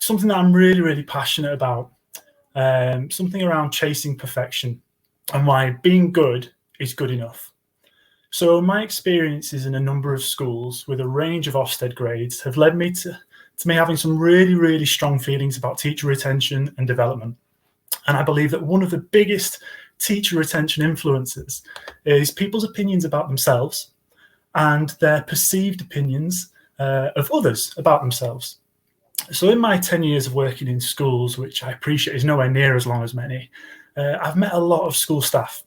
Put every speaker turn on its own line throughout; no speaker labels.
something that I'm really, really passionate about, something around chasing perfection and why being good is good enough. So my experiences in a number of schools with a range of Ofsted grades have led me to me having some really, really strong feelings about teacher retention and development. And I believe that one of the biggest teacher retention influences is people's opinions about themselves and their perceived opinions of others about themselves. So in my 10 years of working in schools, which I appreciate is nowhere near as long as many, I've met a lot of school staff.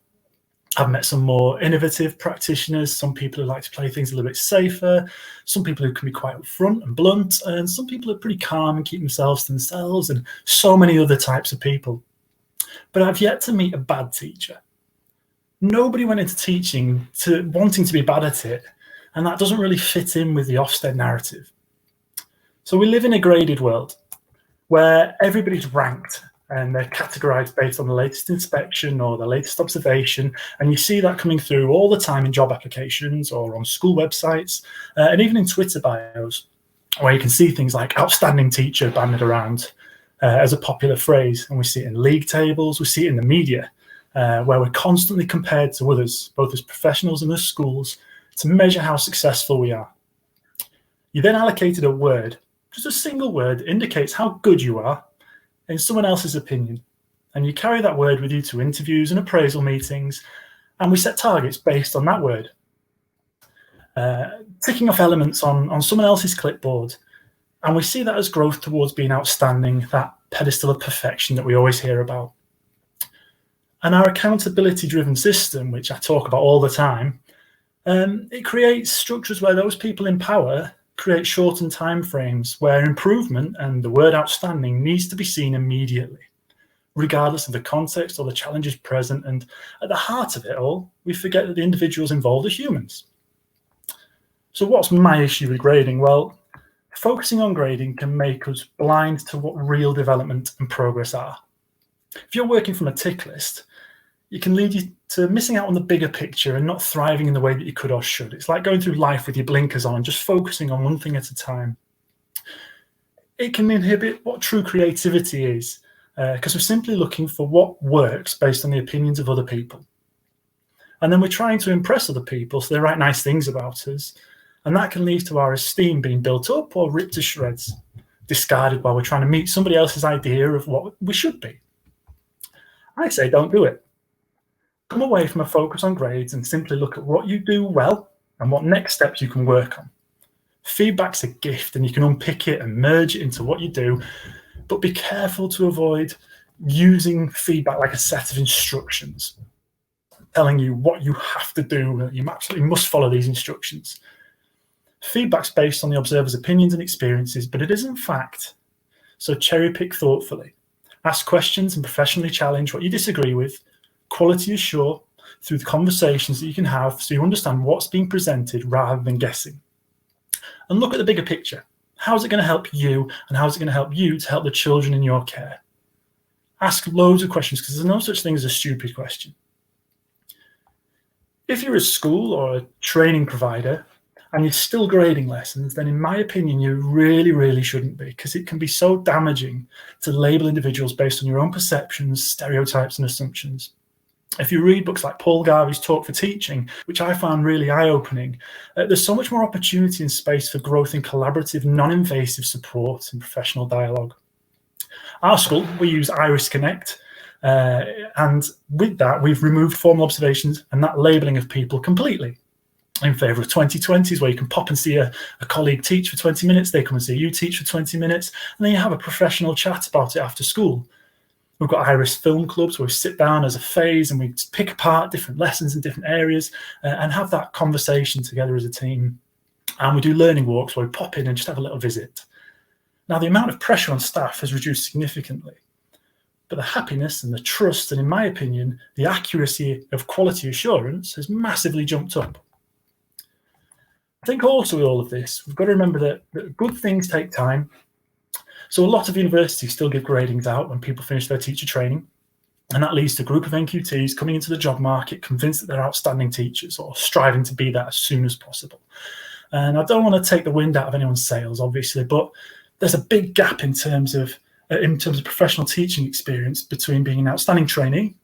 I've met some more innovative practitioners, some people who like to play things a little bit safer, some people who can be quite upfront and blunt, and some people are pretty calm and keep themselves to themselves, and so many other types of people. But I've yet to meet a bad teacher. Nobody went into teaching to wanting to be bad at it, and that doesn't really fit in with the Ofsted narrative. So we live in a graded world where everybody's ranked and they're categorized based on the latest inspection or the latest observation. And you see that coming through all the time in job applications or on school websites, and even in Twitter bios, where you can see things like outstanding teacher banded around as a popular phrase. And we see it in league tables, we see it in the media, where we're constantly compared to others, both as professionals and as schools, to measure how successful we are. You then allocated a word, just a single word that indicates how good you are in someone else's opinion. And you carry that word with you to interviews and appraisal meetings, and we set targets based on that word. Ticking off elements on someone else's clipboard, and we see that as growth towards being outstanding, that pedestal of perfection that we always hear about. And our accountability-driven system, which I talk about all the time, it creates structures where those people in power create shortened timeframes where improvement and the word outstanding needs to be seen immediately, regardless of the context or the challenges present. And at the heart of it all, we forget that the individuals involved are humans. So what's my issue with grading? Well, focusing on grading can make us blind to what real development and progress are. If you're working from a tick list, it can lead you to missing out on the bigger picture and not thriving in the way that you could or should. It's like going through life with your blinkers on and just focusing on one thing at a time. It can inhibit what true creativity is, because we're simply looking for what works based on the opinions of other people. And then we're trying to impress other people so they write nice things about us. And that can lead to our esteem being built up or ripped to shreds, discarded while we're trying to meet somebody else's idea of what we should be. I say don't do it. Come away from a focus on grades and simply look at what you do well and what next steps you can work on. Feedback's a gift and you can unpick it and merge it into what you do, but be careful to avoid using feedback like a set of instructions, telling you what you have to do. You absolutely must follow these instructions. Feedback's based on the observer's opinions and experiences, but it isn't fact. So cherry pick thoughtfully. Ask questions and professionally challenge what you disagree with. Quality assure through the conversations that you can have so you understand what's being presented rather than guessing. And look at the bigger picture. How's it going to help you, and how's it going to help you to help the children in your care? Ask loads of questions, because there's no such thing as a stupid question. If you're a school or a training provider and you're still grading lessons, then in my opinion, you really, really shouldn't be, because it can be so damaging to label individuals based on your own perceptions, stereotypes, and assumptions. If you read books like Paul Garvey's Talk for Teaching, which I found really eye-opening, there's so much more opportunity and space for growth in collaborative, non-invasive support and professional dialogue. Our school, we use Iris Connect, and with that, we've removed formal observations and that labelling of people completely in favour of 2020s, where you can pop and see a colleague teach for 20 minutes, they come and see you teach for 20 minutes, and then you have a professional chat about it after school. We've got Iris Film Clubs where we sit down as a phase and we pick apart different lessons in different areas and have that conversation together as a team. And we do learning walks where we pop in and just have a little visit. Now, the amount of pressure on staff has reduced significantly, but the happiness and the trust, and in my opinion, the accuracy of quality assurance has massively jumped up. I think also with all of this, we've got to remember that good things take time. So a lot of universities still give gradings out when people finish their teacher training, and that leads to a group of NQTs coming into the job market convinced that they're outstanding teachers or striving to be that as soon as possible. And I don't want to take the wind out of anyone's sails, obviously, but there's a big gap in terms of professional teaching experience between being an outstanding trainee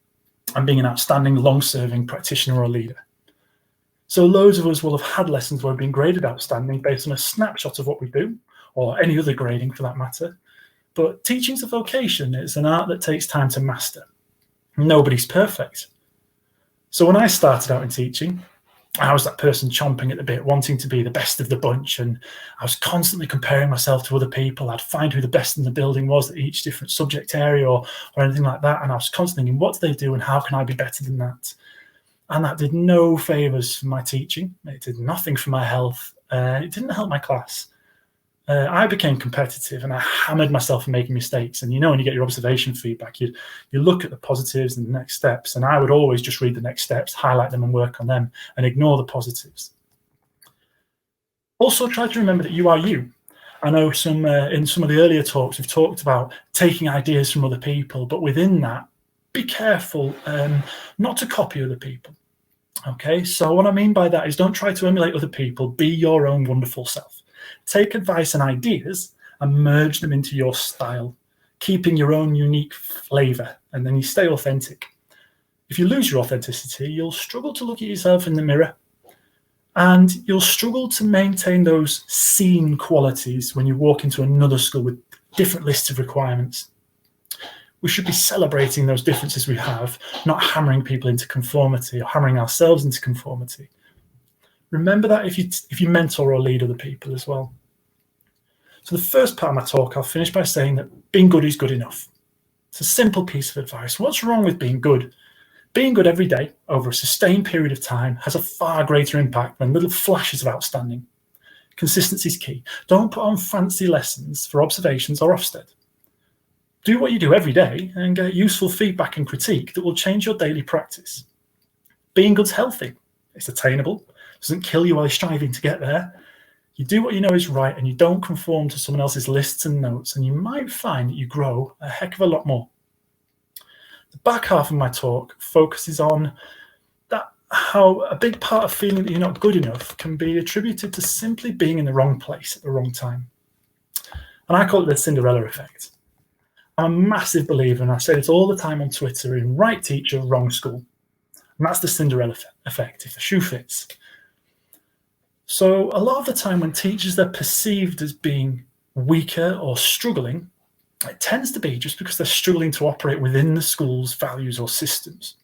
and being an outstanding long-serving practitioner or leader. So loads of us will have had lessons where we've been graded outstanding based on a snapshot of what we do, or any other grading for that matter. But teaching's a vocation. It's an art that takes time to master. Nobody's perfect. So when I started out in teaching, I was that person chomping at the bit, wanting to be the best of the bunch, and I was constantly comparing myself to other people. I'd find who the best in the building was at each different subject area or anything like that, and I was constantly thinking, what do they do and how can I be better than that? And that did no favours for my teaching. It did nothing for my health. It didn't help my class. I became competitive and I hammered myself for making mistakes. And when you get your observation feedback, you look at the positives and the next steps. And I would always just read the next steps, highlight them and work on them and ignore the positives. Also try to remember that you are you. I know in some of the earlier talks, we've talked about taking ideas from other people, but within that, be careful not to copy other people. Okay, so what I mean by that is don't try to emulate other people, be your own wonderful self. Take advice and ideas and merge them into your style, keeping your own unique flavor, and then you stay authentic. If you lose your authenticity, you'll struggle to look at yourself in the mirror, and you'll struggle to maintain those seen qualities when you walk into another school with different lists of requirements. We should be celebrating those differences we have, not hammering people into conformity or hammering ourselves into conformity. Remember that if you mentor or lead other people as well. So the first part of my talk, I'll finish by saying that being good is good enough. It's a simple piece of advice. What's wrong with being good? Being good every day over a sustained period of time has a far greater impact than little flashes of outstanding. Consistency is key. Don't put on fancy lessons for observations or Ofsted. Do what you do every day and get useful feedback and critique that will change your daily practice. Being good's healthy. It's attainable. It doesn't kill you while you're striving to get there. You do what you know is right and you don't conform to someone else's lists and notes, and you might find that you grow a heck of a lot more. The back half of my talk focuses on how a big part of feeling that you're not good enough can be attributed to simply being in the wrong place at the wrong time. And I call it the Cinderella effect. I'm a massive believer, and I say this all the time on Twitter, in right teacher, wrong school. And that's the Cinderella effect, if the shoe fits. So a lot of the time when teachers are perceived as being weaker or struggling, it tends to be just because they're struggling to operate within the school's values or systems.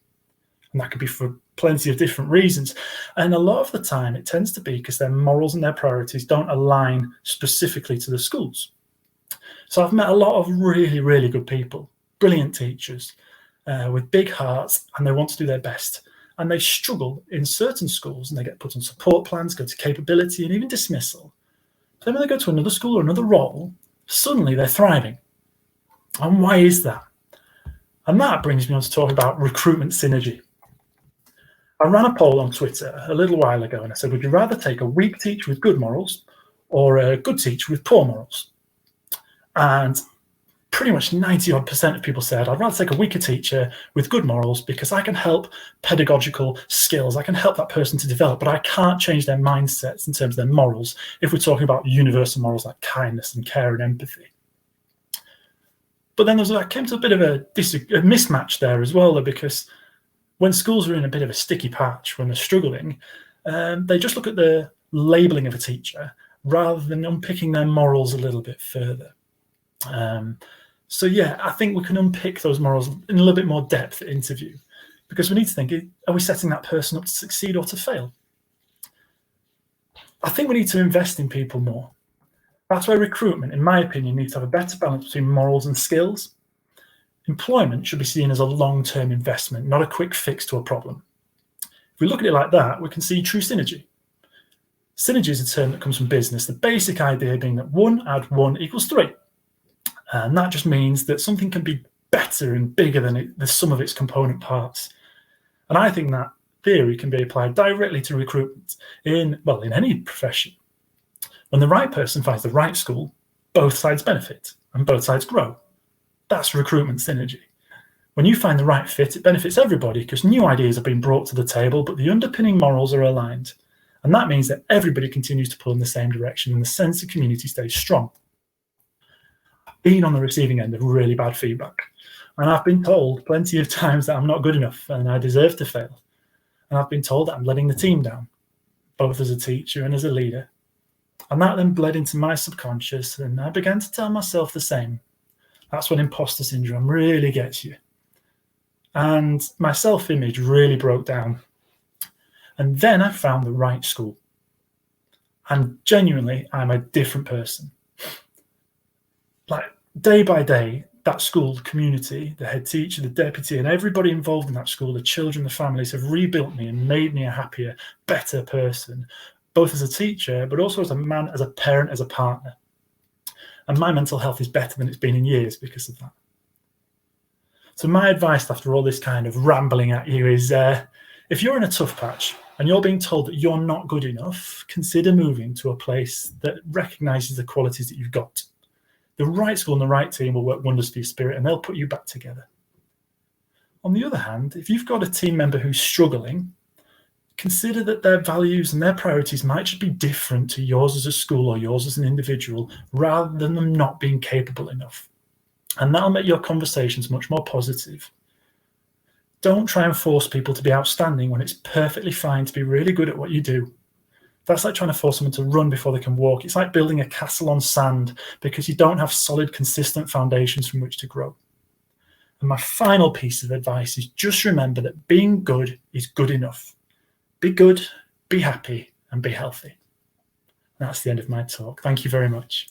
And that could be for plenty of different reasons. And a lot of the time it tends to be because their morals and their priorities don't align specifically to the schools. So I've met a lot of really, really good people, brilliant teachers with big hearts, and they want to do their best. And they struggle in certain schools, and they get put on support plans, go to capability and even dismissal. But then when they go to another school or another role, suddenly they're thriving. And why is that? And that brings me on to talk about recruitment synergy. I ran a poll on Twitter a little while ago, and I said, would you rather take a weak teacher with good morals or a good teacher with poor morals? And pretty much 90% of people said, I'd rather take a weaker teacher with good morals because I can help pedagogical skills. I can help that person to develop, but I can't change their mindsets in terms of their morals if we're talking about universal morals like kindness and care and empathy. But then I came to a bit of a mismatch there as well, because when schools are in a bit of a sticky patch, when they're struggling, they just look at the labeling of a teacher rather than unpicking their morals a little bit further. So yeah, I think we can unpick those morals in a little bit more depth at interview, because we need to think, are we setting that person up to succeed or to fail? I think we need to invest in people more. That's where recruitment, in my opinion, needs to have a better balance between morals and skills. Employment should be seen as a long-term investment, not a quick fix to a problem. If we look at it like that, we can see true synergy. Synergy is a term that comes from business, the basic idea being that 1 + 1 = 3. And that just means that something can be better and bigger than the sum of its component parts. And I think that theory can be applied directly to recruitment in any profession. When the right person finds the right school, both sides benefit and both sides grow. That's recruitment synergy. When you find the right fit, it benefits everybody because new ideas are being brought to the table, but the underpinning morals are aligned. And that means that everybody continues to pull in the same direction and the sense of community stays strong. been on the receiving end of really bad feedback. And I've been told plenty of times that I'm not good enough and I deserve to fail. And I've been told that I'm letting the team down, both as a teacher and as a leader. And that then bled into my subconscious, and I began to tell myself the same. That's when imposter syndrome really gets you. And my self-image really broke down. And then I found the right school. And genuinely, I'm a different person. Like, day by day, that school, the community, the head teacher, the deputy, and everybody involved in that school, the children, the families, have rebuilt me and made me a happier, better person, both as a teacher, but also as a man, as a parent, as a partner. And my mental health is better than it's been in years because of that. So my advice after all this kind of rambling at you is, if you're in a tough patch and you're being told that you're not good enough, consider moving to a place that recognizes the qualities that you've got. The right school and the right team will work wonders for your spirit, and they'll put you back together. On the other hand, if you've got a team member who's struggling, consider that their values and their priorities might just be different to yours as a school or yours as an individual, rather than them not being capable enough. And that'll make your conversations much more positive. Don't try and force people to be outstanding when it's perfectly fine to be really good at what you do. That's like trying to force someone to run before they can walk. It's like building a castle on sand because you don't have solid, consistent foundations from which to grow. And my final piece of advice is just remember that being good is good enough. Be good, be happy, and be healthy. That's the end of my talk. Thank you very much.